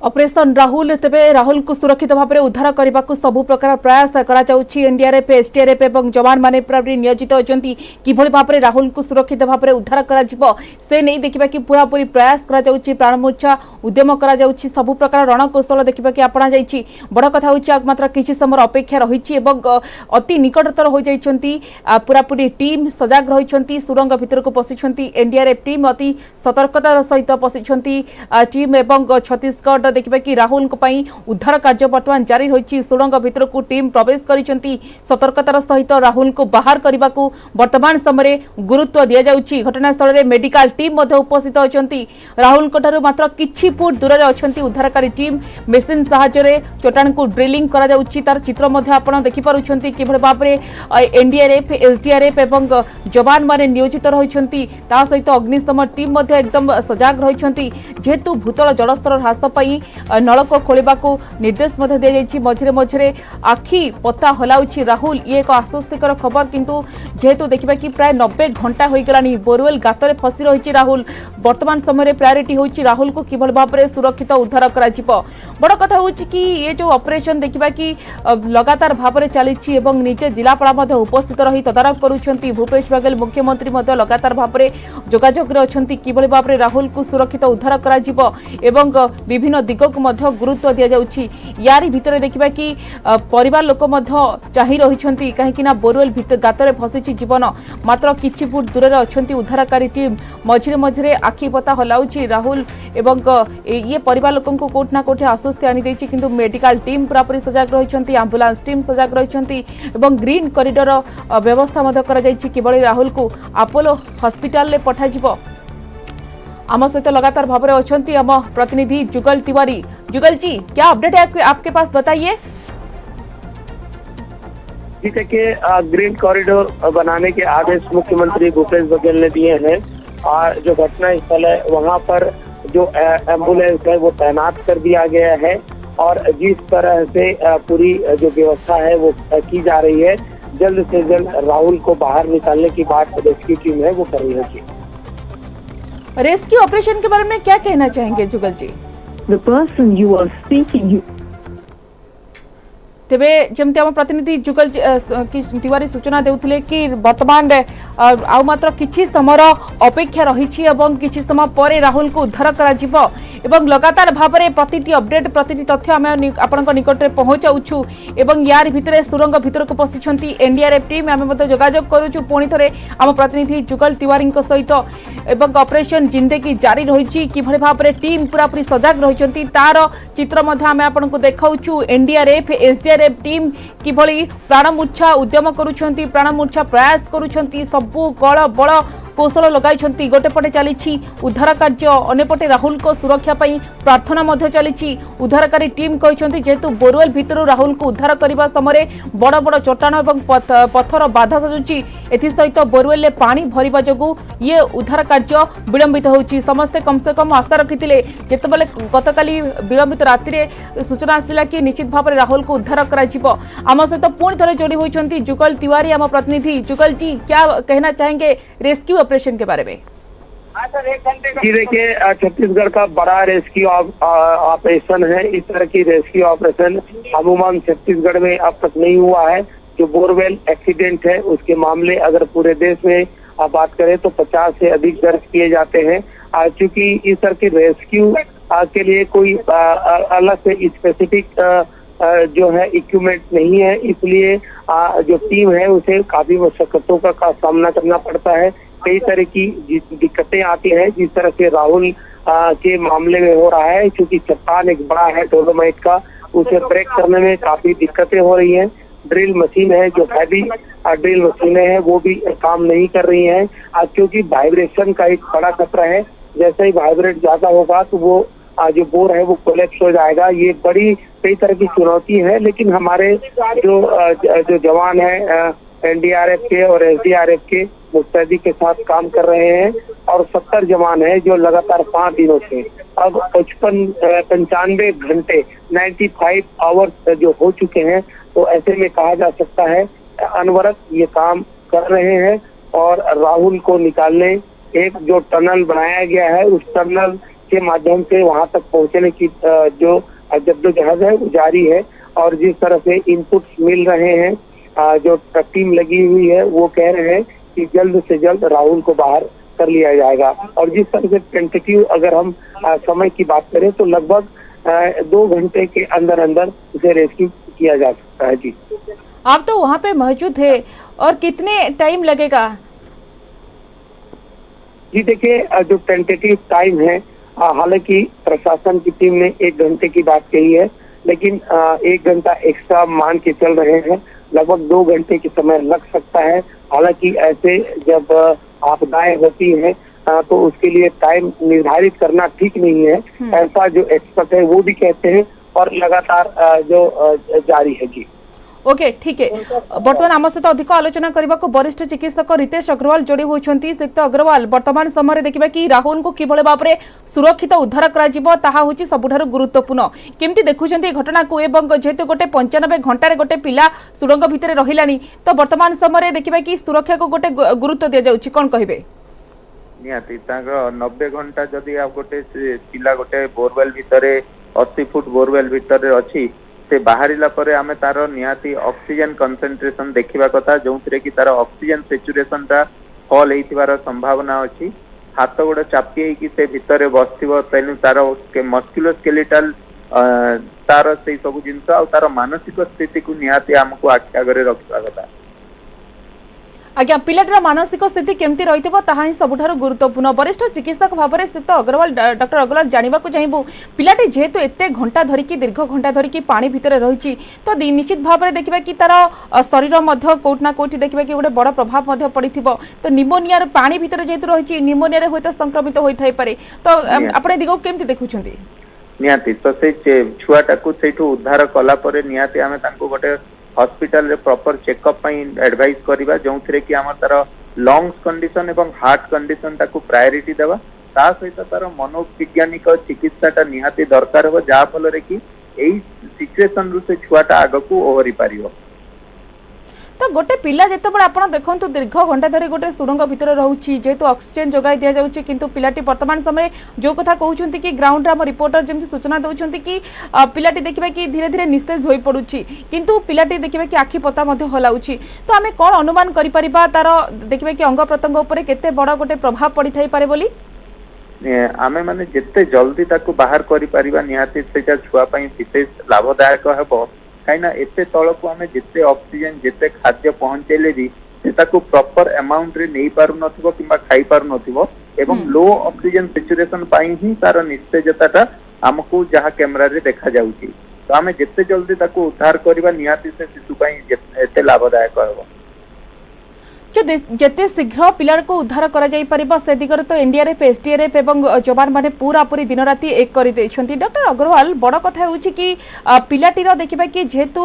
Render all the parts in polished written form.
Operation Rahul तेबे राहुल को सुरक्षित भाव में उद्धार करने को सबु प्रकार प्रयास एनडीआरएफ एसडीआरएफ और जवान मैंने पूरा नियोजित होती किभली भाव में राहुल को सुरक्षित भाव में उद्धार से नहीं देखा कि पूरा पूरी प्रयास प्राणमूर्छा उद्यम सबु प्रकार रणकौशल देखा कि आपणा जाइए बड़ कथा हो मात्र किसी समय अपेक्षा रही अति निकटतर हो जाती पूरा पूरी टीम सजग रही सुरंग भितर को पशिंट एनडीआरएफ टीम अति सतर्कतार सहित पशिंट टीम एवं छत्तीसगढ़ देखिए कि राहुल उद्धार कार्य बर्तमान जारी रही सुरंग भितर को टीम प्रवेश करिसेंती सतर्कतार सहित राहुल को बाहर करने को वर्तमान समय गुरुत्व दि जाउछि। घटनास्थल में मेडिकल टीम उपस्थित होती राहुल मात्र किछि फुट दूर अच्छा उद्धारकारी टीम मेसीन साहाय्य चट्टान को ड्रिलिंग तार चित्र आप देखिपुंट कि भाव में एनडीआरएफ एसडीआरएफ एवं जवान माने नियोजित रही सहित अग्निशम टीम एकदम सजग रही जेहेतु भूतल जलस्तर ह्रास नलक खोलने को निर्देश दि जाइए मझे मझे आखि पता हलाउछि राहुल ये एक आश्वस्तिकर खबर किंतु जेहेतु देखा कि प्राय 90 घंटा हो गलानी बोरवेल गातर फसी रही राहुल वर्तमान समय प्रायोरिटी होछि राहुल को किभली भाव में सुरक्षित उद्धार करा बड़ कथा होछि कि ये जो ऑपरेशन देखा कि लगातार भाव में चली निजे जिलापाल उपस्थित रही तदारख करुछंती भूपेश बघेल मुख्यमंत्री लगातार भाव में जोगाजोग अच्छी किभली भाव में राहुल को सुरक्षित उद्धार करा विभिन्न दिग को गुरुत्व दि जाउछि। यारी भितर देखिबा कि परिवार लोक चाही रही कहीं बोरवेल गातर फसी जीवन मात्र किछि फुट दूर अच्छी उद्धारकारी टीम मझे मझे आखि पता हलाउछि राहुल एवं ये परिवार लोक कोठना कोठे आश्वस्ति आनी देछि किंतु मेडिकल टीम पूरापूरी सजग रही आंबुलांस टीम सजग रही ग्रीन कॉरिडोर व्यवस्था करा जाइछि किभली राहुल को अपोलो हॉस्पिटल ले पठा जिवो। आम सहित लगातार भाव में अच्छा आम प्रतिनिधि जुगल तिवारी। जुगल जी क्या अपडेट है आपके पास बताइए। जी देखिए ग्रीन कॉरिडोर बनाने के आदेश मुख्यमंत्री भूपेश बघेल ने दिए हैं और जो घटना स्थल है वहां पर जो एम्बुलेंस है वो तैनात कर दिया गया है और जिस तरह से पूरी जो व्यवस्था है वो की जा रही है जल्द से जल्द राहुल को बाहर निकालने की बात रेस्क्यू टीम है वो कर रही है। रेस्क्यू ऑपरेशन के बारे में क्या कहना चाहेंगे जुगल जी। The person you are speaking तेबे जमते हम प्रतिनिधि जुगल तिवारी सूचना देउथिले कि वर्तमान आ मात्र किछि समय अपेक्षा रही एवं किछि समय पर राहुल को उद्धार करा जिवो एवं लगातार भाव में प्रतिटी अपडेट प्रतिटी तथ्य आम आपण निकट में पहुंचाऊछु एवं यार भितर सुरंग भितर को पशिंट एनडीआरएफ टीम आम जोगाजोग करूछु पुणी थे आम प्रतिनिधि जुगल तिवारी सहित एवं ऑपरेशन जिंदगी जारी रही किभली भाव में टीम पूरापूरी सजग रही तार चित्र आम आपको देखाऊछु एनडीआरएफ एसडीआरएफ टीम किभली प्राणमूर्छा उद्यम करुछंती प्राणमूर्छा प्रयास करुछंती सबु कल बल कौशल लगाई गोटे पटे चली उद्धार कार्य अन्यपटे राहुल को सुरक्षा प्रार्थना चली उद्धारकारी टीम कहते जेहेतु बोरवेल भितर राहुल को उद्धार करने समय बड़ बड़ चट्टान और पत्थर बाधा सजुची एसत बोरवेल पानी भरवा जो ये उद्धार कार्य विलंबित होची समस्ते कम से कम आशा रखी जितेबाला गतकाली विलंबित राति सूचना आसला कि निश्चित भाव में राहुल को उद्धार करा आम सहित पुणी थे जोड़ी होती जुगल तिवारी आम प्रतिनिधि। जुगल जी क्या कहना चाहेंगे रेस्क्यू ऑपरेशन के बारे में। जी देखिए छत्तीसगढ़ का बड़ा रेस्क्यू ऑपरेशन है। इस तरह की रेस्क्यू ऑपरेशन अमूमन छत्तीसगढ़ में अब तक नहीं हुआ है। जो बोरवेल एक्सीडेंट है उसके मामले अगर पूरे देश में बात करें तो 50 से अधिक दर्ज किए जाते हैं। चूंकि इस तरह की रेस्क्यू के लिए कोई अलग से स्पेसिफिक जो है इक्विपमेंट नहीं है, इसलिए जो टीम है उसे काफी मशक्कतों का सामना करना पड़ता है। कई तरह की दिक्कतें आती हैं जिस तरह से राहुल के मामले में हो रहा है क्योंकि चट्टान एक बड़ा है डोलोमाइट का, उसे ब्रेक करने में काफी दिक्कतें हो रही हैं। ड्रिल मशीन है जो हैवी ड्रिल मशीनें हैं वो भी काम नहीं कर रही हैं क्योंकि वाइब्रेशन का एक बड़ा खतरा है। जैसे ही वाइब्रेट ज्यादा होगा तो वो जो बोर है वो कोलैप्स हो जाएगा। ये बड़ी कई तरह की चुनौती है, लेकिन हमारे जो जवान है एनडीआरएफ के और एसडीआरएफ के मुस्तैदी के साथ काम कर रहे हैं और 70 जवान हैं जो लगातार 5 दिनों से अब 95 घंटे 95 आवर्स जो हो चुके हैं, तो ऐसे में कहा जा सकता है अनवरत ये काम कर रहे हैं और राहुल को निकालने एक जो टनल बनाया गया है उस टनल के माध्यम से वहां तक पहुंचने की जो जद्दोजहद है वो जारी है। और जिस तरह से इनपुट्स मिल रहे हैं, जो टीम लगी हुई है वो कह रहे हैं कि जल्द से जल्द राहुल को बाहर कर लिया जाएगा। और जिस तरह से टेंटेटिव अगर हम समय की बात करें तो लगभग 2 घंटे के अंदर अंदर उसे रेस्क्यू किया जा सकता है। जी, आप तो वहाँ पे मौजूद है, और कितने टाइम लगेगा? जी देखिए, जो टेंटेटिव टाइम है, हालांकि प्रशासन की टीम ने 1 घंटे की बात कही है, लेकिन 1 घंटा एक्स्ट्रा मान के चल रहे हैं, लगभग 2 घंटे की समय लग सकता है। हालांकि ऐसे जब आपदाएं होती हैं तो उसके लिए टाइम निर्धारित करना ठीक नहीं है, ऐसा जो एक्सपर्ट है वो भी कहते हैं, और लगातार जो जारी है। जी ओके, ठीक है। बर्तमान आम सहित अधिक आलोचना करने को वरिष्ठ चिकित्सक रितेश अग्रवाल जोड़ी होती। श्रीयुक्त अग्रवाल, वर्तमान समय देखिए कि राहुल को किभଳି भाव में सुरक्षित उद्धार करा ताहा होची सबुठारु गुरुत्वपूर्ण। केमती देखुछन्ती घटना को, एवं जेहेतु गोटे 95 घंटे गोटे पिला सुरंग भितर रहिलानी, तो वर्तमान समय देखिए कि सुरक्षा को गोटे गुरुत्व दिया जाउची, कोन कहिबे? निहाती 90 घंटा जदि आप गोटे पिला गोटे बोरवेल भितर 80 फुट बोरवेल भितर अच्छी से बाहरिला परे आमे तार निहाती ऑक्सीजन कंसंट्रेशन देखिबा कथा, जोंथरे कि तार ऑक्सीजन सैचुरेशन ता फॉल हेइथिबार संभावना अछि। हाथ गोड़ चापी हेकि से भितर बसथिबो, तेनु तार मस्कुलोस्केलेटल तार से सब जिंस आ तार मानसिक स्थिति को निहाती हमको आख्या करे रखिबा कथा। आज्ञा, पिलाटर मानसिक स्थिति केमती रही ताहा सबुठारु गुरुत्वपूर्ण। वरिष्ठ चिकित्सक भाव में स्थित अग्रवाल, डॉक्टर अग्रवाल जानवा चाहबू, पिलाटी जेहेतु एते घंटा धरिकी दीर्घ घंटा धरिकी पानी भितर रही, तो निश्चित भाव में देखा कि तार शरीर कोठना कोठी देखा कि गोटे बड़ प्रभाव पड़ी, तो निमोनिया पानी भितर जेहेतु रही निमोनिया हूँ संक्रमित होता है, तो अपने दिग केमती देखुं? निहाती तो से छुआटा को सेठू उद्धार कला परे निहाती आमे तांको गोटे हॉस्पिटल रे प्रॉपर चेकअप पई एडवाइस करिबा, जोंथरे कि हमर तार लंग्स कंडीशन एवं हार्ट कंडीशन ताको प्रायोरिटी देबा। ता सहित तार मनोवैज्ञानिक चिकित्साटा निहाती दरकार हो, जा फल रे कि एई सिचुएशन रु से छुआटा आगकू ओहरी पारियो। तो गोटे पिला जेतेबेले आपण देखंतु दीर्घ घंटा धरी गोटे सुरंग भितर रहउची, जेहेतु ऑक्सीजन जोगाई दिया जाउची, किंतु पिलाटी वर्तमान समय जो कथा कहउछंती कि ग्राउंड रे हम रिपोर्टर जेमति सूचना दउछंती कि पिलाटी देखिबा कि धीरे धीरे निस्तेज होई पडुची, किंतु पिलाटी देखिबा कि आखि पता मध्ये हलाउची, तो आमे कोन अनुमान करि परिबा तार देखिबा कि अंग प्रत्यंग ऊपर केते बड़ गोटे प्रभाव पड़ी थाई पारे बोली? आमे माने जेते जल्दी ताको बाहर करि परिबा निहाती सेटा छुआ पई विशेष लाभदायक हेबो। कहीं एते तल को आमे जिते ऑक्सीजन जिते खाद्य पहुंचेले भी सेटाको प्रॉपर अमाउंट रे नहीं पारु नथिबो किबा खाई पारु नथिबो, एवं लो ऑक्सीजन सैचुरेशन पाई ही तार निस्तेजताटा हमको जहा कैमरा रे देखा जाउची। तो आमे जिते जल्दी ताको उद्धार करबा निहाती से शिशु पई एते लाभदायक हेबो। जो जेते शीघ्र पिला को उद्धार करा जाई परिबा से दिगरे तो एनडीआरएफ एसडीआरएफ एवं जवान माने पूरा पूरी दिन राति एक कर देछंती। डॉक्टर अग्रवाल, बड़ कथा होउची कि पिलाटीर देखिबा कि जेहेतु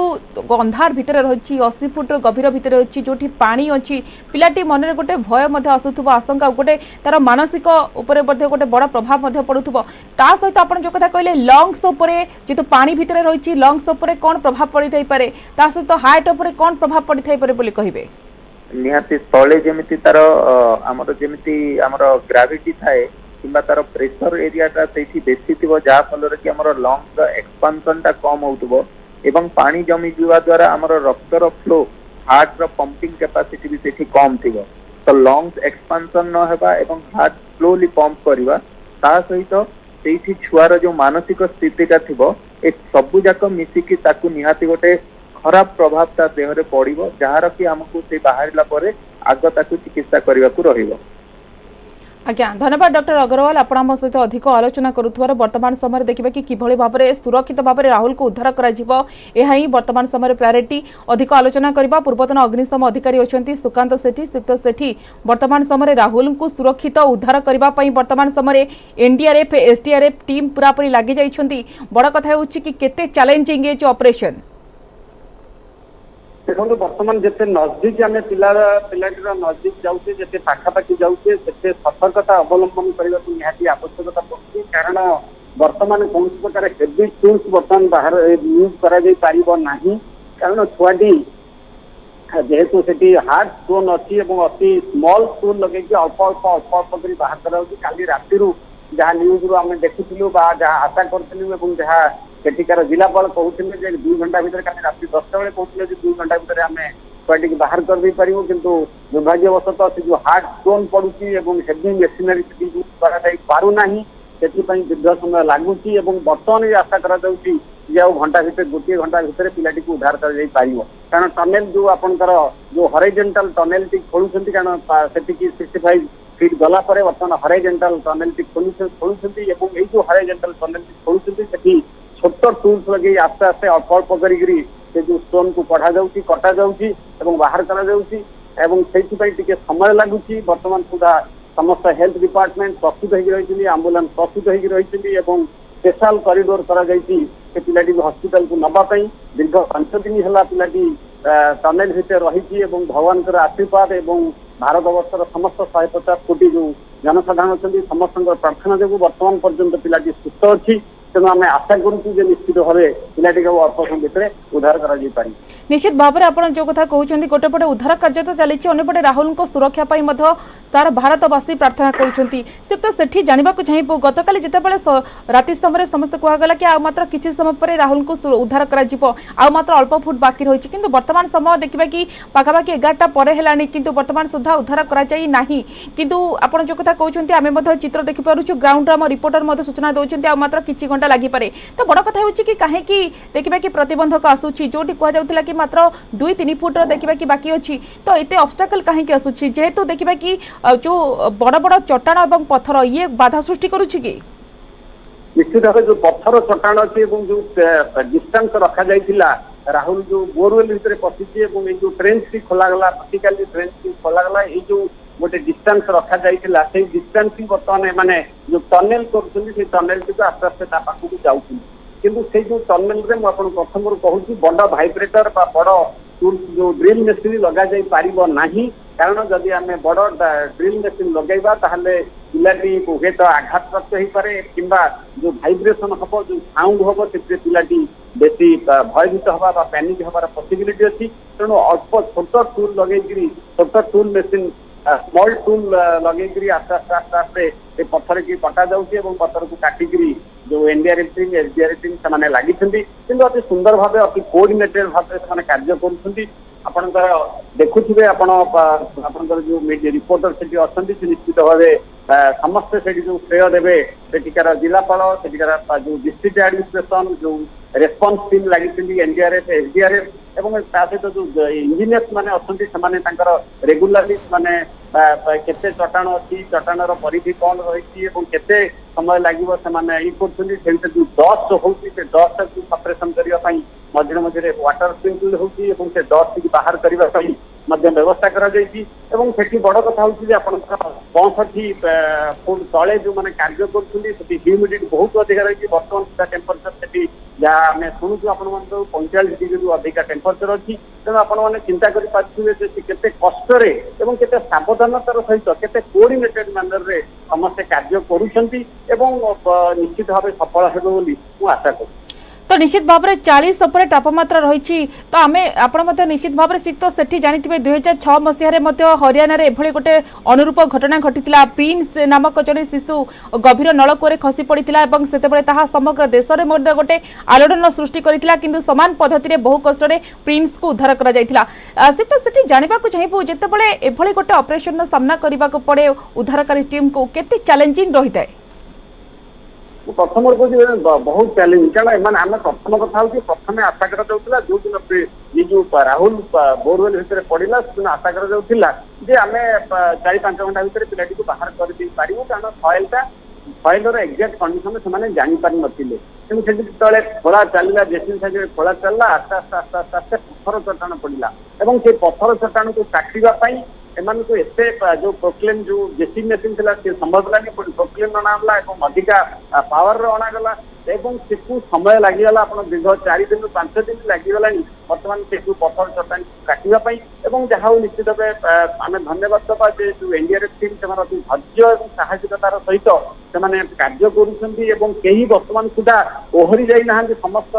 अंधार भितर रहिछि 80 फुट गभीर भितर रहिछि, जोठी पानी अछि, पिलाटी मन रे गोटे भय मध्ये आसुथबो, आशंका गोटे तार मानसिक ऊपर मध्ये गोटे बड़ प्रभाव मध्ये पडुथबो। ता सहित आपण जो कथा कहले लंग्स ऊपर जेतु पानी भितर रहिछि, लंग्स ऊपर कोन प्रभाव पड़ी थाई पारे, ता सहित हार्ट ऊपर कोन प्रभाव पड़ी थाई पारे बोली कहिबे? निहाती स्थले जेमिति तार हमर जेमिति हमर ग्रेविटी थाए किंबा तार प्रेशर एरियाटा सेठी बेसी थिबो, जा फल रे कि हमर लंग्स एक्सपांशन टा कम होतबो, एवं पानी जमी जीवा द्वारा हमर रक्तर फ्लो हार्ट रो पंपिंग कैपेसिटी भी सेठी कम थिबो। तो लंग्स एक्सपांशन न हेबा एवं हार्ट स्लोली पंप करबा, ता सहित सेठी छुआर जो मानसिक स्थितिटा थिबो, ए सबु जाक मिसी कि ताकू निहाती गोटे खराब प्रभाव ता देह रे पड़िबो, जहार कि हमकु से बाहरिला परे आग ताकू चिकित्सा करबा को रहिबो। आज्ञा, धन्यवाद डॉक्टर अग्रवाल, आपण हम सहित अधिक आलोचना करुथवार। वर्तमान समय देखिबा कि किभଳି भाबरे सुरक्षित भाबरे राहुल को उद्धार करा जिवो, एहा ही वर्तमान समय प्रायोरिटी। अधिक आलोचना करबा पूर्वतन अग्निशम अधिकारी अछंती सुकांत सेठी। सुकांत सेठी, वर्तमान समय राहुल को सुरक्षित उद्धार करबा पई वर्तमान समय एनडीआरएफ एसडीआरएफ टीम पूरा पूरी लागि जाइछंती। बड़ कथा होउची कि केते चैलेंजिंग ए ऑपरेशन। देखो बर्तमान जिते नजदीक आम पिलाटीर नजदीक जाऊे जिते पाखापाखि जाऊे से सतर्कता अवलंबन करने को निहाती आवश्यकता पड़ती, कारण बर्तमान कौन प्रकार हेवी टूल्स बर्तमान बाहर यूज करा, कारण छुआटी जेहेतु से हार्ड स्टोन अच्छी अति स्मॉल स्टोन लगे अल्प अल्प अल्प अल्प कर बाहर करा। काली राति जहाँ न्यूज रू आम देखुलू जहाँ आशा करूँ जहाँ सेठिकार जिलापाल कहते 2 घंटा भितर रात 10टा बेले कहते 2 घंटा भितर आम छुआटी बाहर कर दे पारू किंतु दुर्भाग्यवशतः से जो हार्ट स्टोन पड़ुची हेवी मेसिनरी पारूना से दीर्घ समय लगुच बर्तमान ये आशा करा घंटा भितर गोटे घंटा भितर पिलाटी को उद्धार कर कारण टनेल जो आपंकर जो हॉरिजॉन्टल टनेल टी खोलुं कारण से 65 फीट गला बर्तमान हॉरिजॉन्टल टनेल टी खोलुं जो हॉरिजॉन्टल टनेल टी खोलुं छोट टूल्स लगे आस्ते आस्ते अल्प अल्प करी से जो स्टोन को कढ़ा जाऊँगी कटा जाऊँगी बाहर करा जाऊँगी से समय लगुच बर्तमान सुधा समस्त हेल्थ डिपार्टमेंट प्रस्तुत होती आंबुलांस प्रस्तुत होती स्पेशल कॉरिडोर करा पिलाटी हॉस्पिटल को नवाई दीर्घ 5 दिन है पिलाटी टनेल भितर रही भगवान आशीर्वाद और भारत वर्षर समस्त 150 कोटी जो जनसाधारण अच्छा समस्त प्रार्थना जो बर्तमान पर्यंत पिलाटी सुस्थ अच्छी तेणु आम आशा करूँ निश्चित भाव पिलाटी को अल्प समय भितर उद्धार कर निश्चित भाव में आप जो कथा कहते गोटेपटे उद्धार कार्य तो चली अंपटे राहुल सुरक्षा सारा भारतवासी प्रार्थना कर जानवा चाहिए गत काली जितेबाला राति समय समस्त कहगला कि मात्र किसी समय पर राहुल को उद्धार कर अल्प फुट बाकी रही कि बर्तमान समय देखा कि पाखापाखि 11टा पर है कि बर्तमान सुधा उद्धार करना किंतु आप जो कथा कहते आम चित्र देखिपुँ ग्राउंड आम रिपोर्टर सूचना दौरान मात्र किसी घंटा लगिपे तो बड़ कथा हो कहीं देखा कि प्रतिबंधक आसूची जो कहला कि मात्र 2-3 फुट्र देखा कि बाकी अच्छी तो ये ऑब्स्टेकल कहीं आसूची जेहेतु देखा कि जो बड़ बड़ चट्टाण और पत्थर ये बाधा सृष्टि करुच्ची कि निश्चित भाव जो पत्थर चट्टाण अच्छी जो डिस्टेंस रखा जाइथिला राहुल जो बोरवेल भितर पशिची जो ट्रेंच टी खोलागला वर्टिकली ट्रेंच टी खोलागला ये जो गोटे डिस्टेंस रखा जाइथिला से डिस्टेंस बर्तमान माने जो टनेल कर टनेल टी आस्ते आस्ते पाखक जाऊँ किंतु से जो टनेल रे मुझे प्रथम कहूँ बड़ भाइब्रेटर बड़ टूल्स जो ड्रिल मेसीन लगा जाई पारिबो नाही कारण जदि आम बड़ ड्रिल मेसीन लगेबा ताहले पिलाटी हुए तो आघातप्राप्त हो पारे किंबा जो भाइब्रेशन हम जो साउंड हम से पिलाटी बेसी भयभीत हवा पैनिक हमार पॉसिबिलिटी अच्छी तेणु अल्प छोट टूल लगे छोट टूल मेसीन स्मॉल टूल लगे आस्ते आस्ते आस्ते आस्ते पत्थर की कटा जाऊँगी पत्थर को काटिक जो एनडीआरएफ टीम एसडीआरएफ टीम से लगी किंतु अति सुंदर भाव अति कोऑर्डिनेटेड भाव से कार्य कर आपणकर देखुवे आपणकर जो रिपोर्टर से अच्छा निश्चित भाव समस्ते से जो श्रेय देवे सेठिकार जिलापाल सेठिकार जो डिस्ट्रिक्ट एडमिनिस्ट्रेशन जो रेस्पॉन्स टीम लगी एनडीआरएफ एसडीआरएफ एवं सहित जो इंजीनियर्स मैंने अच्छा रेगुलारली माने केते चट्टाण अच्छी चट्टाणर परिधि कौन रही केते समय लगे से जो डस्ट हो डस्ट को सपरेसन करने मझे मझे वाटर स्प्रिंकल हो डस्ट की बाहर करने व्यवस्था करी बड़ कथा हूँ 65 फुट तले जो मैंने कार्य ह्यूमिडिटी बहुत अधिक रही बर्तमान सुधा टेम्परेचर से जहाँ आम शुणुचु आप 45 डिग्री अधिका टेम्परेचर अच्छी तेणु आपने चिंता करते कष्टरे केते सावधानतार सहित केते कोऑर्डिनेटेड मैनर रे समस्ते कार्य करुछंती निश्चित भाव सफल हेबे बोली मु आशा करूँ तो निश्चित भाव में 40 उपर तापमात्रा रही तो आम आप निश्चित भाव में तो सेठी जानी 2006 मसीह हरियाणा एभली गोटे अनुरूप घटना घटी प्रिंस नामक जड़े शिशु गभीर नलकूरे खसी पड़ा से समग्र देश में गोटे आलोड़न सृष्टि करथिला किंतु समान पद्धति बहु कष्ट प्रिंस को उद्धार करा जायथिला तो सेठी जानिबा को चाहिबो जेतेबेले एभली गोटे ऑपरेशन सामना करबा को पड़े उद्धारकारी टीम को केते चैलेंजिंग रही है प्रथम बहुत चैलेंज कारण आम प्रथम कथा प्रथम आशा करा जो दिन ये जो राहुल बोरवेल भितर पड़ा से आशा करा आम 4-5 घंटा भितर पिलाटी को बाहर कर पारू कारण सॉइल एक्जाक्ट कंडीशन से जापारी नथिले खोला चलला जेसी साइड खोला चलला आस्ते आस्ते आस्ते आस्ते आस्ते पत्थर चट्टाण पड़ा से पत्थर चट्टाण को काटिवाई एमान को एते जो प्रोक्लेन जो जेसी मेसिन थिला से संभव लानी प्रोक्लेन अणागला अधिका पावर अणागला समय लगिगला आप दीर्घ 4 दिन 5 दिन लगिगला बर्तमान से पत्थर चट्टाण काटापी जहाँ निश्चित भाव आम धन्यवाद दबा जो एनडीआरएफ टीम से धैर्य और साहसिकतार सहित से कार्य करुँच बर्तमान सुधा ओहरी जाना समस्त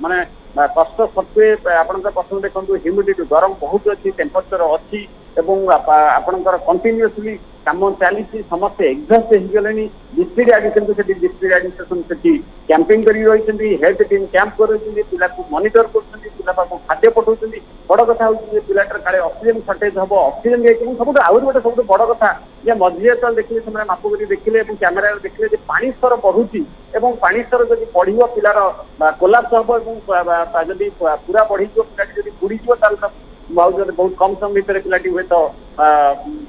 माने कष्ट सत्वे आपणकर प्रश्न देखो ह्यूमिडिटी गरम बहुत अच्छी टेम्परेचर अच्छी एवं आपणकर कंटिन्यूअसली काम चली समस्ते एक्जस्ट होगले डिस्ट्रिक्ट एडमिनिस्ट्रेशन डिस्ट्रिक्ट एडमिनिस्ट्रेशन से कैंपिंग कर रही हेल्थ टीम कैंप कर पिला मॉनिटर कर खाद्य पठाउछन बड़ कथा हूँ पिलाटर काले ऑक्सीजन सर्टेज हम ऑक्सीजन सब आहुरी गोटे सब बड़ कथा जे मझे जो देखिले से माप कर देखिले कैमेरा देखिले पानी स्तर बढ़ुची एवं पानी स्तर जब बढ़ पिलार कोलाप्स हम जब पूरा बढ़ी पिला बुड़ी बहुत कम समय भितर पिलाटी हुए तो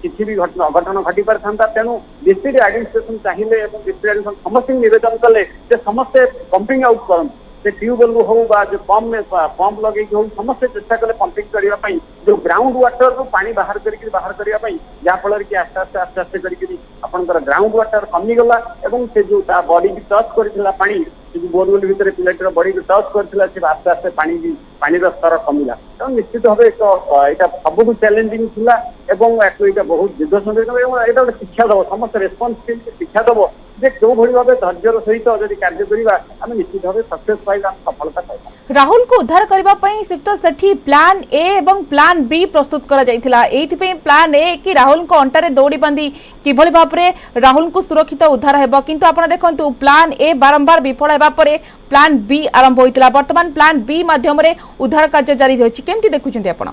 किसी भी अघटन घटी पारि था तेणु डिस्ट्रिक्ट एडमिनिस्ट्रेशन चाहिए डिस्ट्रिक्ट एडमिनिस्ट्रेशन समस्त निवेदन कले समस्ते पंपिंग आउट करन से ट्यूबवेल हो जो पंप लगे हो समस्ते चेष्टा कले पंपिंग करने जो ग्राउंड वाटर रू पानी बाहर करने जहाँफल कि आस्ते आस्ते आस्ते आस्ते कर ग्राउंड वाटर कमीगला और से जो बॉडी की टच करता पानी बोरवेल भितर पिलाटीर बॉडी की टच करता से आस्ते आस्ते पानी स्तर कमिला तेणु निश्चित भाव यहाँ सबको चैलेंजिंग था बहुत युद्ध संवेदन यहाँ गोटे शिक्षा दब समस्त रेस्पन्सिबिलिटी शिक्षा दब जे जो भली भाव धैर्यर सहित जब कार्य करवा आम निश्चित भाव सक्सेस पाइबा सफलता पाइबा। राहुल को उद्धार करबा पई सिक्त सेठी प्लान ए एवं प्लान बी प्रस्तुत करा जायथिला एथि पई प्लान ए कि राहुल को अंटारे दौड़ी बांधी किभली भाबरे राहुल को सुरक्षित उद्धार हेबो किंतु आपण देखंतु प्लान ए बारंबार विफल हेबा परे प्लान बी आरंभ होइतिला वर्तमान प्लान बी माध्यम रे उद्धार कार्य जारी रहछि केमति देखुछन्ते आपण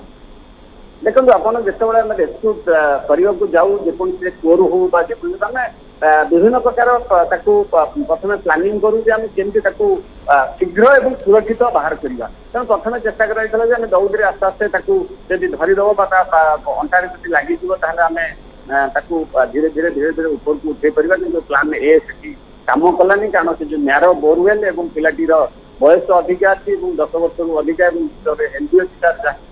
देखो आपन जेतेबेले हम रेस्क्यू करियो को जाऊ जेकोन से चोर हो बा जेकोन हम विभिन्न प्रकार प्रथम प्लानिंग करूँ केमती शीघ्र और सुरक्षित बाहर करवा तेणु प्रथम चेष्टा कर दौड़ आस्ते आस्ते जब धरीदब अंटारे लगी आम धीरे धीरे धीरे धीरे ऊपर को उठे पार कि प्लान ए से कम कलानी कारण से जो न्यारो बोरवेल और पिलाटीर बयस अधिका अच्छी 10 वर्ष रु अधिका हेल्दी अच्छी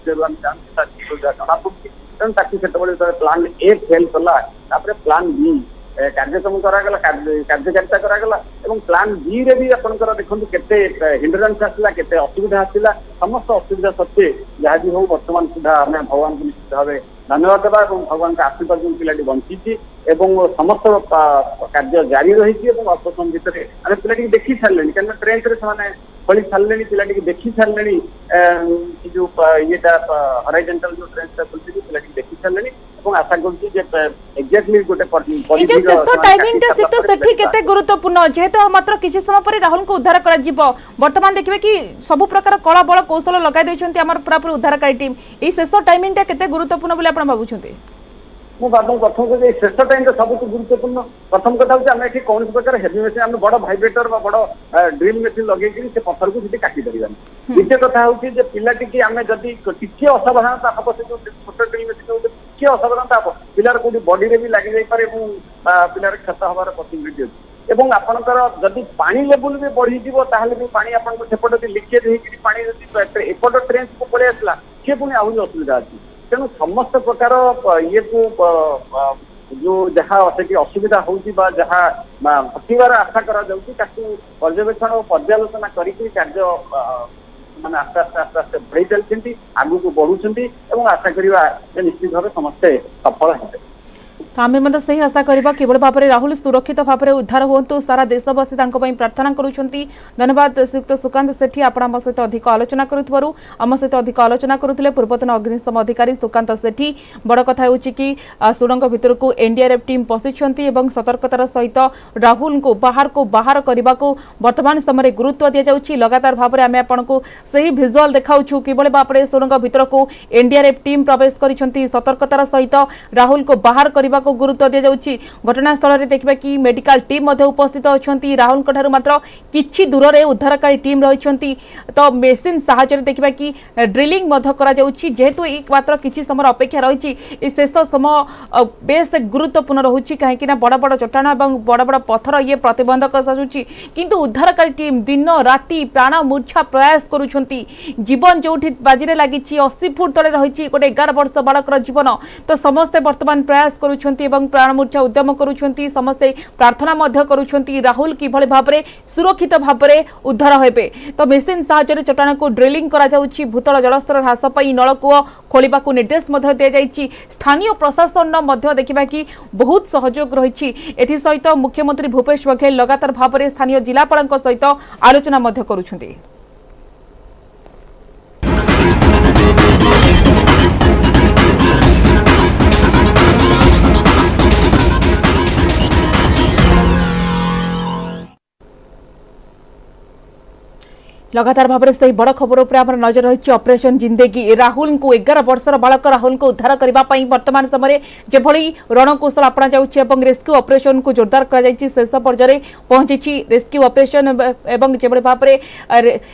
जना पड़ी तेणु से प्लान ए फेल कला प्लान बी कार्यक्रम करागला कार्यकारिता करागला एवं प्लान बी रे भी आपनकर देखंतु केते हिंड्रेंस आसला केते असुविधा आसला समस्त असुविधा सत्वे जहाँ भी हो वर्तमान सुधा आम भगवान को निश्चित भाव धन्यवाद देवा भगवान का आशीर्वाद जो पिलाटी बंची समस्त कार्य जारी रही अल्प समय भितर आम पिलाटी देखी सारे कहीं ट्रेन से खोली सारे पिलाटी देखी सारे जो ये हराइजेंटल जो ट्रेन खोलती पिलाटी देखी सारे आशा करेक्टली गोटे शेष टाइमिंग सेठी गुरुत्वपूर्ण जेहेतु मात्र किसी समय पर राहुल को उद्धार कर वर्तमान देखिए कि सब प्रकार कला बल कौशल लगाई पूरा उद्धारकारी टीम ये शेष टाइमिंग केते गुरुत्वपूर्ण बोली आपण भाबुछन्ते प्रथम कहे शेष टाइम सब गुरुत्वपूर्ण प्रथम कथा हूँ ये कौन प्रकार हेवी मेसीन आम बड़ भाइब्रेटर बड़ ड्रिल मेसीन लगे से पत्थर को काटी पार द्वितीय कथा हूँ पिलाटी आम जदि टी असावधानता हम से जो छोट ड्रिल मेसीन टी असावधानता हम पिलार कौटी बॉडी रे भी लगी जापे पिलार क्षत हबार पसिबिलिटी अच्छी एवं आपंकर जदि पानी लेवल भी बढ़ी भी पानी आपको सेपटे लिकेज होपट ट्रेन को पलि आसला सी पुणी आहरी असुविधा अच्छी तेणु समस्त प्रकार ये को जो जहाँ से असुविधा होती जहाँ घटवार आशा पर्यवेक्षण और पर्यालोचना करके कार्य माने आस्ते आस्ते आस्ते आस्ते बढ़ी चलती आगू को बढ़ुं आशा करवा निश्चित भाव समस्ते सफल होते तो आम से आशा करवा किभली भाव में राहुल सुरक्षित भाव में उद्धार हूँ सारा देशवासी प्रार्थना करुँच धन्यवाद श्रीयुक्त सुकांत सेठी आप सहित अधिक आलोचना करुथिबारु आम सहित अधिक आलोचना करुथिले पूर्वतन अग्निशम अधिकारी सुकांत सेठी बड़ कथा होउछि कि सुरंग भितर को एनडीआरएफ टीम पशिछंती एवं सतर्कतार सहित राहुल को बाहर करने को वर्तमान समय गुरुत्व दि जाउछि लगातार भाव में आम आपको सही भिजुआल देखाउछु किभली भाव में सुरंग भितर को एनडीआरएफ टीम प्रवेश करिसंती सतर्कतार सहित राहुल को बाहर करने को गुरुत्व दि जाउछि घटनास्थल में देखिबा कि मेडिकल टीम उपस्थित अछंती राहुल ठारू मात्र किछि दूर रे उद्धारकारी टीम रहिसंती तो मेसिन सहायता देखिबा कि ड्रिलिंग करा जाउछि जेहेतु एक मात्र किछि समय अपेक्षा रहिछि शेष समय बेस गुरुत्वपूर्ण रहुछि काहेकि ना बड़ बड़ चट्टान एवं बड़ बड़ पत्थर ये प्रतिबंधक सजुछि किंतु उद्धारकारी टीम दिन राति प्राण मूर्छा प्रयास करुछंती जीवन जोठी बाजी लागिछि 80 फुट तले रहिछि गोटे 11 वर्ष बालकर जीवन तो समस्ते वर्तमान प्रयास करुछंती एवं प्राण मूर्छा उद्यम करुछंती समस्ते प्रार्थना मध्य करुछंती राहुल किभली भाव में सुरक्षित भाव में उद्धार हेबे तो मेसिन सहायता चट्टान को ड्रिलिंग करा जाउछि भूतल जलस्तर ह्रास पई नलकूप खोलिबा को निर्देश मध्य दिया जाइछि स्थानीय प्रशासन मध्य देखिबा कि बहुत सहयोग रहिछि एथि सहित मुख्यमंत्री भूपेश बघेल लगातार भाव में स्थानीय जिलापाल सहित आलोचना मध्य करुछंती। लगातार भाव में से बड़ खबर उपर आम नजर रही ऑपरेशन जिंदगी राहुल को 11 वर्षर बालक राहुल को उद्धार करने वर्तमान समय जेभली रणकौशल अपना जाउछि रेस्क्यू ऑपरेशन को जोरदार कर शेष पर्यायर पहुंची रेस्क्यू ऑपरेशन एवं जेभली भाव में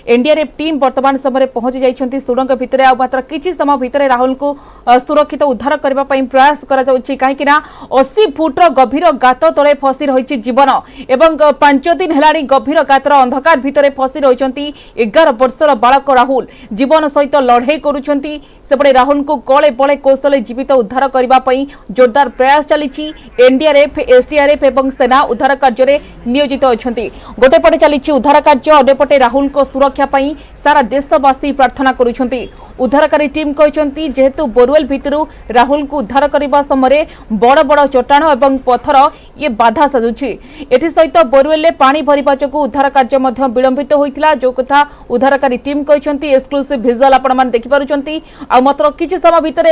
एनडीआरएफ टीम वर्तमान समय पहुंची जाइछन्ति सुरंग भितर मात्र किछि समय भितर राहुल को सुरक्षित उद्धार करने प्रयास करा जाउछि काहेकि 80 फुट्र गभीर गात तले फसी रही जीवन एवं 5 दिन हेलाणी गभीर गातर अंधकार भितर फसी रही 11 वर्षर बालक राहुल जीवन सहित लड़ाई करुछंती सेपटे राहुल को कले बले कौशल जीवित उद्धार करने जोरदार प्रयास चली एनडीआरएफ एसडीआरएफ एवं सेना उद्धार कार्य नियोजित अछंती गोटे पटे चली उद्धार कार्य अन्यपटे राहुल को सुरक्षा पाई सारा देशवासी प्रार्थना करुछंती उद्धारकारी टीम कहते जेहेतु बोरवेल भितरु राहुल को उद्धार करने समय बड़ बड़ चट्टाण एवं पत्थर ये बाधा सजुछि एसत बोरवेल पानी भरवा जो उद्धार कार्य विलंबित होता जो कथा उद्धारकारी टीम कहते एक्सक्लूसिव विजुअल आपण देखिपारुछंती आ मात्र किछि समय भितर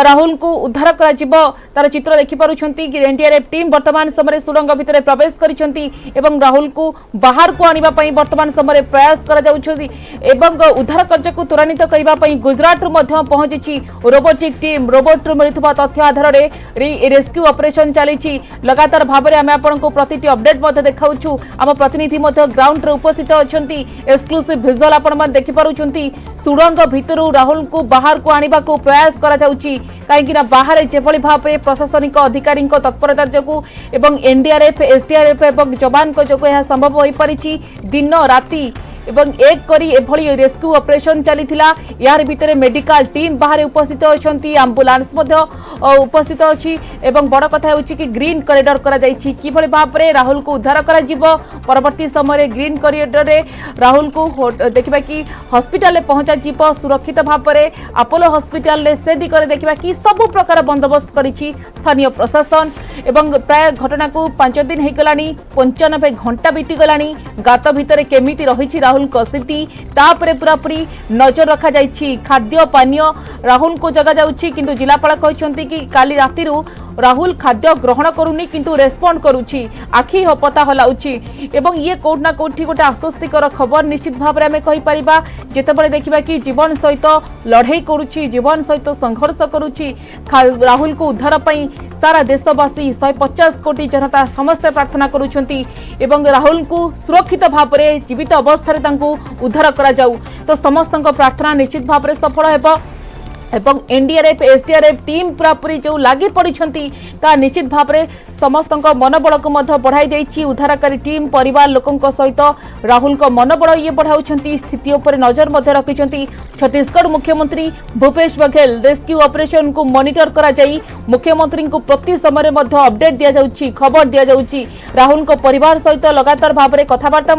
राहुल को उद्धार तार चित्र देखिपारुछंती कि एनडीआरएफ टीम वर्तमान समय सुरंग भितर प्रवेश करिछंती एवं राहुल को बाहर को आनिबा पई वर्तमान समय प्रयास करा जाउछंती एवं उद्धार कार्य को त्वरान्वित करबा पई गुजरात पहुंची रोबोटिक टीम रोबोट मिलुवा तथ्य आधार में रेस्क्यू ऑपरेशन चली लगातार भाव में आम आपको प्रति अपडेट देखाऊँ आम प्रतिनिधि ग्राउंड रे उपस्थित अच्छा एक्सक्लूसिव विजुअल आपण देखिपारुछंती सुरंग भितर राहुल को बाहर को आने को प्रयास करा जाउछि कहीं बाहर जेभली भाव में प्रशासनिक अधिकारी तत्परता जो एवं एनडीआरएफ एसडीआरएफ एवं जवान जो यह संभव हो पारिछि दिन राति एवं एक करी एभली रेस्क्यू ऑपरेशन चलीथिला यार भितर मेडिकल टीम बाहर उपस्थित अछंती एम्बुलेंस उपस्थित अछि एवं बड़ कथा होछि कि ग्रीन कॉरिडोर करा जाइछि किभली भाव में राहुल को उद्धार करा जिवो परवर्ती समय ग्रीन कॉरिडोर रे राहुल को देखिबा कि हॉस्पिटल पहुंचा जिवो सुरक्षित भाव में अपोलो हॉस्पिटल रे से दिगरे देखिबा कि सब प्रकार बंदोबस्त करिछि स्थानीय प्रशासन एवं प्राय घटना को 5 दिन हे गलानी 95 घंटा बीती गलानी गात भितर केमिति रहिछि राहुल को स्थिति तापरे पूरापूरी नजर रखा जाइछि खाद्य पानीय राहुल को जगा जाउछि किंतु जिलापाल कहछन्ति कि काली रातिरु राहुल खाद्य ग्रहण करूनी किंतु रेस्पॉन्ड करूछि आखि हपता हलाउछि एवं ये कोठना कोठी गोटे आश्वस्तिकर खबर निश्चित भाव में आमे कहि परिबा जेतेबेले देखिबा कि जीवन सहित लड़ाई करूछि जीवन सहित संघर्ष करूछि राहुल को उद्धार पई सारा देशवासी 150 कोटी जनता समस्त प्रार्थना करुछंती एवं राहुल को सुरक्षित भाव में जीवित अवस्था तांको उद्धार करा जाऊ तो समस्त प्रार्थना निश्चित भाव में सफल हेबो एवं एनडीआरएफ एसडीआरएफ टीम पूरापूरी जो लगी पड़ी निश्चित भाव में समस्त मनोबल को बढ़ाई देछि उद्धारकारी टीम परिवार लोकों सहित राहुल को मनोबल ये बढ़ाऊँ स्थिति उपर नजर रखिंट छत्तीसगढ़ मुख्यमंत्री भूपेश बघेल रेस्क्यू ऑपरेशन को मॉनिटर करा जाई मुख्यमंत्री को प्रति समय अपडेट दि जाउछि खबर दि जाउछि राहुल को परिवार सहित लगातार भाव में कथबार्ता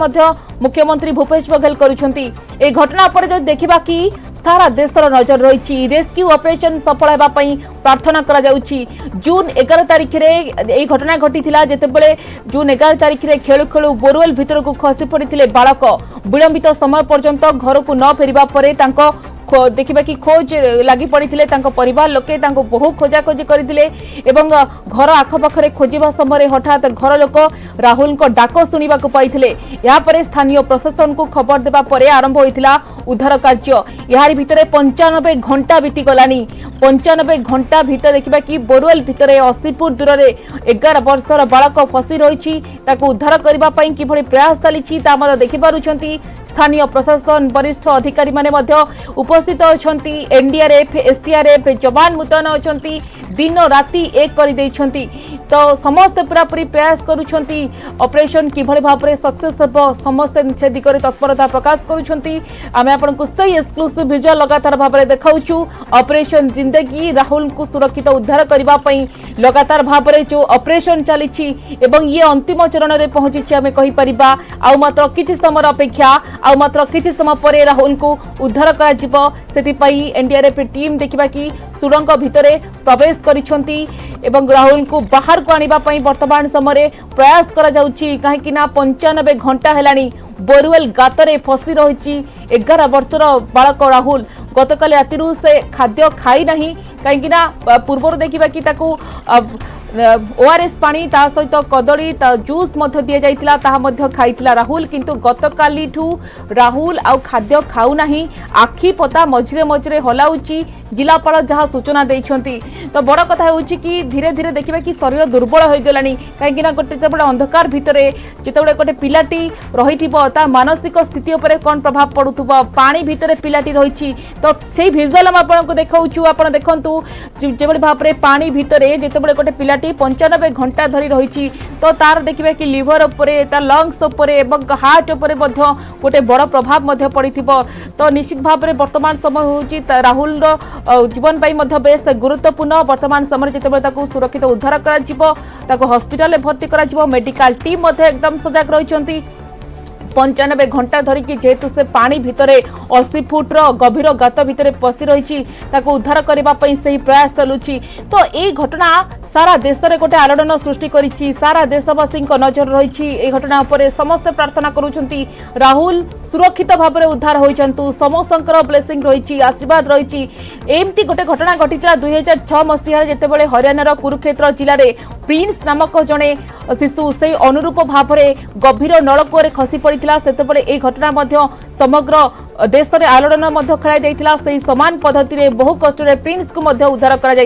मुख्यमंत्री भूपेश बघेल करुछंती ए घटना पर जो देखिबा कि सारा देशर नजर रही रेस्क्यू ऑपरेशन सफल होगा प्रार्थना करा जाउछि जून 11 तारिख में घटना घटी जितेबाला जून 11 तारिख में खेलु खेलु बोरवेल भीतर को खसी पड़ते बालक विलंबित समय पर्यंत घर को न फेरिबा परे तांको देखिबा कि खोज लगी पड़ते परिवार लोके बहु खोजाखोजी करते एवं घर आखपाखे खोजा समय हठात घर लोक राहुल को डाक शुणा पाई यापर स्थानीय प्रशासन को खबर देवा पर आरंभ होता उद्धार कार्य यार भितर 95 घंटा बीती गलानी 95 घंटा भीतर देखिबा कि बोरवेल भितर 80 फुट दूर रे 11 वर्षर बालक फसी रही उद्धार करने किभली प्रयास चली देखि पारुछंती स्थानीय प्रशासन वरिष्ठ अधिकारी माने उपस्थित अछंती एनडीआरएफ एसडीआरएफ जवान मुतयन अछंती दिन राति एक कर देछंती तो समस्त पूरापूरी प्रयास करुछंती ऑपरेशन किभली भाव में सक्सेस हेबो समस्त से दिगरे तत्परता प्रकाश करुछंती आमे आपनको सही एक्सक्लूसिव विजुअल लगातार भाव में देखाउछु ऑपरेशन जिंदगी राहुल को सुरक्षित उद्धार करबा पई लगातार भाव में जो ऑपरेशन चली एवं ये अंतिम चरण में पहुंची आमे कहि परिबा आ मात्र किछि समय अपेक्षा आ मात्र किछि समय पर राहुल को उद्धार करा जिवो सेति पई एनडीआरएफ टीम देखिबा कि सुरंग भितर प्रवेश करिछंती एवं राहुल को बाहर को आनिबा पई वर्तमान समय प्रयास करा जाउछि काहेकि ना 95 घंटा हेलानी बोरवेल गातरे फसी रही 11 वर्षर बालक राहुल गतकाली राति से खाद्य खाई नहीं कहीं पूर्व देखा कि ओआरएस पानी ता सहित कदली जूस दि जाता खाइला राहुल किंतु गतकाली राहुल आउ खाद्य खाऊ नहीं आखि पता मझिरे मझिरे हलाउची जिलापाल जहाँ सूचना देइछंती। तो बड़ कथा होउची कि धीरे धीरे देखिबा कि शरीर दुर्बल हो गलानी कहीं गोटे जब अंधकार भितर जिते गोटे पिलाटी रही मानसिक स्थिति उपर कौन प्रभाव पड़ुथबो पानी भितर पिलाटी रही तो से भिजुआल आपको देखाऊँ आप देखु जो भाव में पानी भितर जिते गोटे पिलाटी 95 घंटा धरी रही तो तार देखिए कि लिवर उपरे तार लंग्स उपरे हार्ट उपरे गोटे बड़ प्रभाव पड़ी तो निश्चित भाव में वर्तमान समय होची राहुल जीवन पाई बेस गुरुत्वपूर्ण वर्तमान समय जिते सुरक्षित उद्धार कर हॉस्पिटल भर्ती कर मेडिकल टीम एकदम सजग रही 95 घंटा धरिकी जेहेतु से पानी भितर 80 फुट्र गभीर गात भितर पशि रही उद्धार करने से प्रयास चलुची। तो ये घटना सारा देश में गोटे आलोड़न सृष्टि करिछि सारा देशवासी नजर रही घटना पर समस्ते प्रार्थना करुछंती राहुल सुरक्षित भाव में उद्धार होइछंतु समस्त ब्लेसिंग रही आशीर्वाद रही। एमती गोटे घटना घटीला 2006 मसीह जितेबाला हरियाणार कुरुक्षेत्र जिले में प्रिंस नामक जड़े शिशु से अनुरूप भाव में गभीर नलकूप खसी पड़ा से घटना समग्र देश में आलोड़न खेल से समान पद्धति में बहु कष्ट प्रिंस को उद्धार कर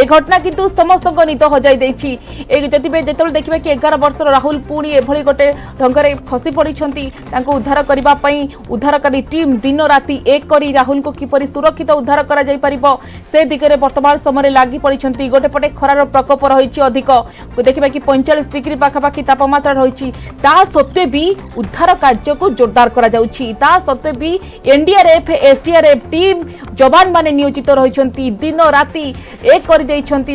घटना किंतु समस्त निद हजाई जो देखिए कि 11 वर्षर राहुल पुणी एभली गोटे ढंग से खसी पड़ी उद्धार करने उद्धारकारी टीम दिन राति एक करी राहुल को किपर सुरक्षित उद्धार कर से दिगरे वर्तमान समय लगी पड़ी गोटे पटे खरार प्रकोप रही अधिक देखिए कि 45 डिग्री पाखापाखि तापमात्रा रही सत्वे भी उद्धार कार्य को जोरदार करा जाउछि सत्वे भी एनडीआरएफ एसडीआरएफ टीम जवान माने नियोजित रही दिन राति एक कर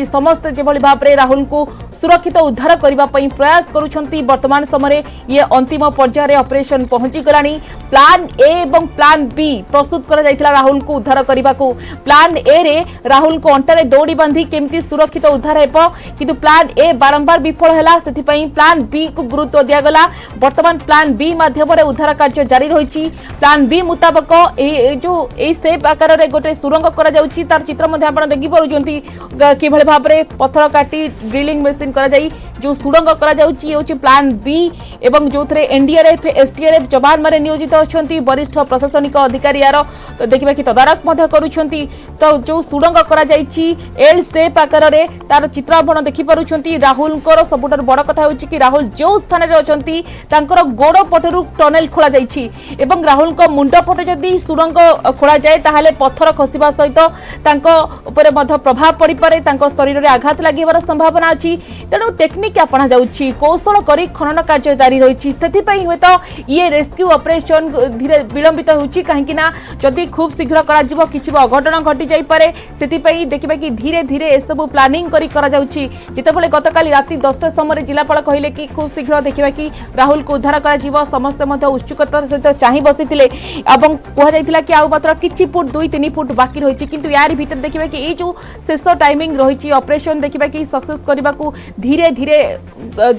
समस्त जो भाव में राहुल को सुरक्षित उद्धार करने प्रयास करुछंती। वर्तमान समय ये अंतिम पर्यायर ऑपरेशन पहुंची गलानी प्लान ए एवं प्लान बी प्रस्तुत करा जायतिला राहुल को उद्धार करने को। प्लान ए रे राहुल को अंटारे दौड़ी बांधी केमती सुरक्षित उद्धार हेबो किंतु प्लान ए बारंबार विफल हैला सेथिपई प्लान बी को गुरुत्व दियागला। वर्तमान प्लान बी माध्यम उद्धार कार्य जारी रही। प्लान बी मुताबक ए सेप आकार रे गोटे सुरंग करा जाउची तार चित्र मध्ये आपण देखि परुचंती किभଳି भाव रे पत्थर काटी ड्रिलिंग मशीन करा जाई जो सुरंग करा जाउची ये होची प्लान बी एवं जो थे एनडीआरएफ एसडीआरएफ जवान माने नियोजित अछंती वरिष्ठ प्रशासनिक अधिकारी यार तो देखिबा कि तदारक मध्ये करूछंती। तो जो सुरंग करा जाईची एल शेप आकार रे तार चित्र आपण देखि परुछंती। राहुल को सबुटर बड़ कथा होची कि राहुल जो स्थान रे अछंती तांकर गोड़ पटरु टनेल खोला जाईची एवं राहुल को मुंड पटे जदी सुरंग खोला जाए ताहाले पत्थर खसिबा सहित तांको ऊपर मध्ये प्रभाव पड़ी पारे तांको शरीर रे आघात लागिबार संभावना अछि। तेणु टेक्निक अपना जाउची कौशल करी खनन कार्य जारी रही सेथिपई हुए तो ये रेस्क्यू ऑपरेशन धीरे विलंबित होउची काहेकि ना जदी खूब शीघ्र करा जिवो किछि अघटन घटी जाई पारे सेथिपई देखिबा कि धीरे धीरे ए सब प्लानिंग करी करा जाउची। जेतेबेले गतकाली राति 10टा समय जिलापाल कहिले कि खूब शीघ्र देखिबा कि राहुल को उद्धार करा जिवो समस्त मध्ये उत्सुकतार सहित चाहि बसिथिले एवं कहा जायतिला कि आउ मात्र किछि फुट 2-3 फुट बाकी रही किंतु यार भीतर देखिबा कि ए जो शेष टाइमिंग रही ऑपरेशन देखिबा कि सक्सेस करबा को धीरे धीरे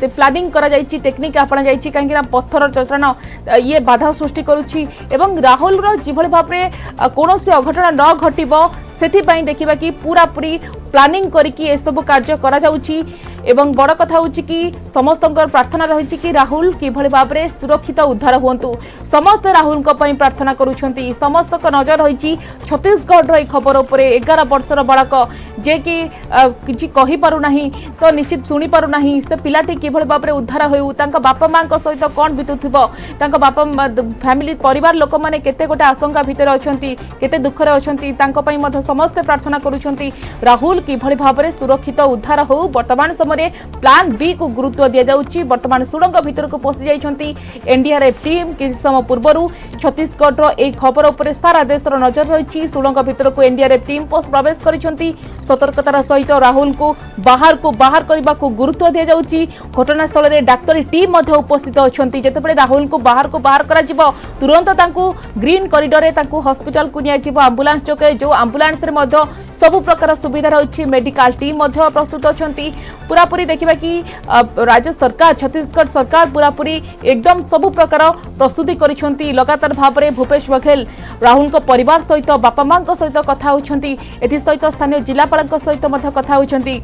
प्लानिंग करा जायछि टेक्निक अपना जायछि काहेकि पत्थर चट्टान ये बाधा सृष्टि करुछि एवं राहुल रो जिभଳି भाबरे कोनोसी अघटन न घटिबो सेथिपई देखिबा कि पूरा पूरी प्लानिंग करिकि ए सब कार्य करा जाउछि। एवं बड़ कथा होछि कि समस्त प्रार्थना रही कि राहुल किभଳି भाबरे सुरक्षित उद्धार हुंतु समस्त राहुल को पई प्रार्थना करुछंती। समस्त को नजर रही छत्तीसगढ़ रो खबर उपरे 11 वर्षर बालक जे कि किछि कहि पारु नाही तो निश्चित सुनी पारु नाही से पिलाटी किभଳି भाबरे उद्धार होउ तांका बापा मां को सहित कोन बितुथिबो तांका बापा फैमिली परिवार लोक माने केते गोटे आशंका भितर अछंती केते दुख रे अछंती तांका पई मध समस्त प्रार्थना करुछंती राहुल किभଳି भाबरे सुरक्षित उद्धार होउ। वर्तमान समय प्लान बी को गुरुत्व दिया जाउची। वर्तमान सुरंग भीतर को पसि जाइछंती एनडीआरएफ टीम किछि समय पूर्वरु छत्तीसगढ़ रो ए खबर उपरे सारा देश रो नजर रही। सुरंग भीतर को एनडीआरएफ टीम प्रवेश करिछंती सतर्कतार सहित राहुल को बाहर करबा को गुरुत्व दिया जाउची। घटनास्थल रे डाक्टरी टीम मध्ये उपस्थित अछंती जेतेबेले राहुल को बाहर करा जिवो तुरंत तांको ग्रीन कॉरिडोर रे तांको हॉस्पिटल को निया जिवो एम्बुलेंस चके जो एम्बुलेंस रे मध्ये सब प्रकार सुविधा रही मेडिकल टीम मध्ये प्रस्तुत अछंती। पूरा पूरी देखिबा कि राज्य सरकार छत्तीसगढ़ सरकार पूरा पूरी एकदम सब प्रकार प्रस्तुति करिसंती। लगातार भाव में भूपेश बघेल राहुल को परिवार सहित बापा मां सहित कथा होउछंती एथि सहित स्थानीय जिलापाल सहित कथा होउछंती।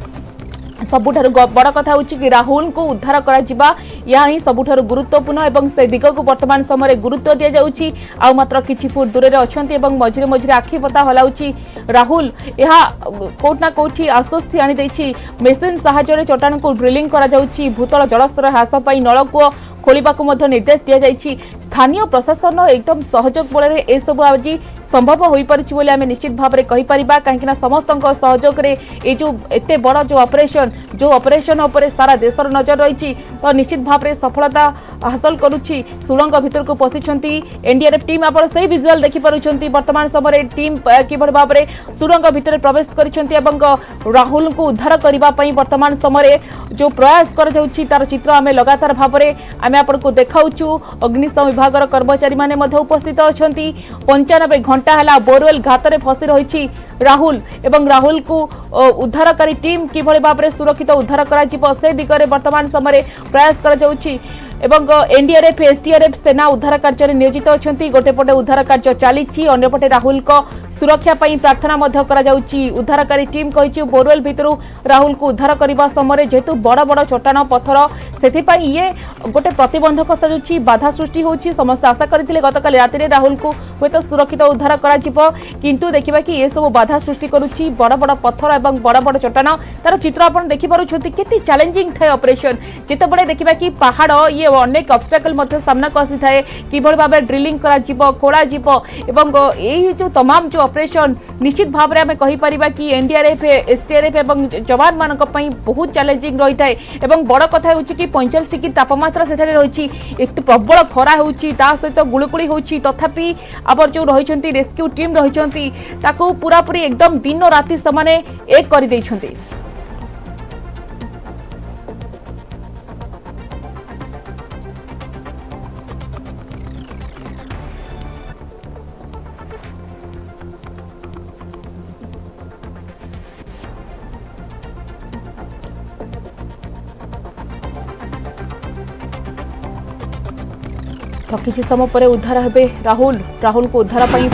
सबुठारु बड़ कथा होची कि राहुल को उद्धार करा जिबा या ही सबुठारु गुरुत्वपूर्ण एवं से दिग को वर्तमान समय गुरुत्व दिया जाउची आ मात्र किछि फुट दूर रे अछंती एवं मझिरे मझिरे आखि पता हलाउची राहुल यहा कोट ना कोठी आश्वस्ति आनी दैछि मेसिन सहायता चट्टान को ड्रिलिंग करा जाउची भूतल जलस्तर ह्रास पई नलकूप खोलिबाकू मध्य निर्देश दिया जाइछि स्थानीय प्रशासन एकदम सहयोग बल ए सब आज संभव हो पारिछि बोले आमे निश्चित भाव में कहि परिबा काहेकि समस्त सहयोग रे ए जो एते बड़ जो ऑपरेशन उपरे सारा देशर नजर रही तो निश्चित भाव में सफलता हासिल करुछि सुरंग भीतर को पशिछंती एनडीआरएफ टीम आपण सही विजुअल देखि पारुछंती वर्तमान समय टीम किभଳି भाव में सुरंग भीतर प्रवेश करिछंती एवं राहुल को उद्धार करबा पई वर्तमान समय जो प्रयास कर जाउछि तार चित्र आमे लगातार भाव में आमे आपण को देखाउछु अग्निशम विभाग कर्मचारी माने मध्य उपस्थित अछंती 95 घंटा हला बोरवेल घातरे फसी रही राहुल एवं राहुल को उद्धारकारी टीम किभଳି भाव में सुरक्षित उद्धार करा जिवो से दिगरे वर्तमान समय प्रयास कर जाउछि एवं एनडीआरएफ एसडीआरएफ सेना उद्धार कार्य नियोजित अछंती गोटे पटे उद्धार कार्य चलीछि अन्य पटे राहुल को सुरक्षा पई प्रार्थना मध्य करा जाउछि उद्धारकारी टीम कहिछि बोरवेल भितरु राहुल को उद्धार करबा समय जेतु बड़ बड़ चट्टान पत्थर सेथि पई ये गोटे प्रतिबंधक सजुछि बाधा सृष्टि होछि समस्त आशा करथिले गतकाल राति रे राहुल को होतो सुरक्षित उद्धार करा जिवो किंतु देखिबा कि ये सब बाधा सृष्टि करूछि बड़ बड़ पत्थर एवं बड़ बड़ चट्टान तार चित्र आपण देखि पारुछथि केते चैलेंजिंग थाए ऑपरेशन जेते बडे देखिबा कि पहाड़ ये अनेक ऑब्स्टेकल मध्य सामना को आसी थाए किभଳି भाबे ड्रिलिंग करा जिवो खोला जिवो एवं एही जो तमाम जो ऑपरेशन निश्चित भाव में आमे कहि परिबा कि एनडीआरएफ एसटीआरएफ एवं जवान मानक पई बहुत चैलेंजिंग रही थाए एवं बड़ कथा होछि कि 45 डिग्री तापमात्रा सेठारे रहिछि एते प्रबल खरा होछि ता सहित गुळुकुळी होछि तथापि आबर जो रहिछंती रेस्क्यू टीम रहिछंती ताको पूरा पूरी एकदम दिन राति समाने एक करि दैछंती तो किसी समय पर उद्धार हेबे राहुल को उद्धार पाई